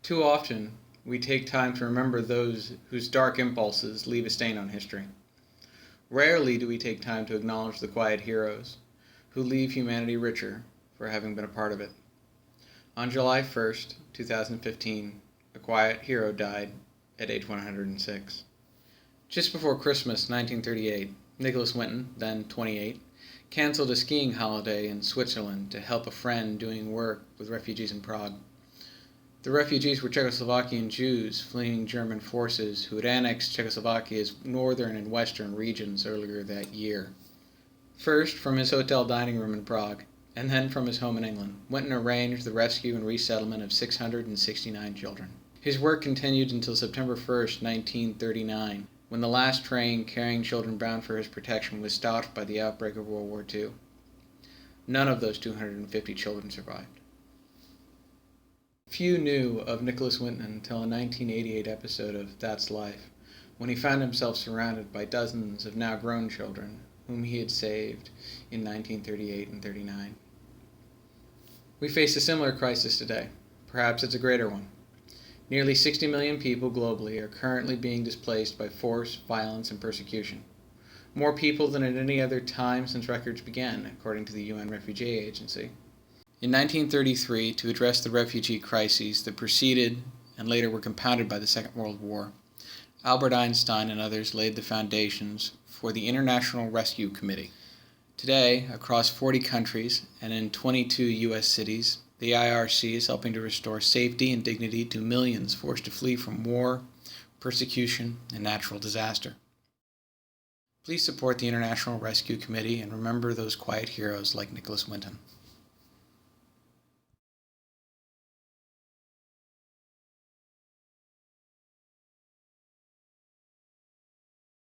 Too often, we take time to remember those whose dark impulses leave a stain on history. Rarely do we take time to acknowledge the quiet heroes who leave humanity richer for having been a part of it. On July 1st, 2015, a quiet hero died at age 106. Just before Christmas 1938, Nicholas Winton, then 28, canceled a skiing holiday in Switzerland to help a friend doing work with refugees in Prague. The refugees were Czechoslovakian Jews fleeing German forces who had annexed Czechoslovakia's northern and western regions earlier that year. First from his hotel dining room in Prague, and then from his home in England, Winton arranged the rescue and resettlement of 669 children. His work continued until September 1st, 1939, when the last train carrying children bound for his protection was stopped by the outbreak of World War II. None of those 250 children survived. Few knew of Nicholas Winton until a 1988 episode of That's Life, when he found himself surrounded by dozens of now grown children whom he had saved in 1938 and 39. We face a similar crisis today. Perhaps it's a greater one. Nearly 60 million people globally are currently being displaced by force, violence, and persecution. More people than at any other time since records began, according to the UN Refugee Agency. In 1933, to address the refugee crises that preceded and later were compounded by the Second World War, Albert Einstein and others laid the foundations for the International Rescue Committee. Today, across 40 countries and in 22 U.S. cities, the IRC is helping to restore safety and dignity to millions forced to flee from war, persecution, and natural disaster. Please support the International Rescue Committee and remember those quiet heroes like Nicholas Winton.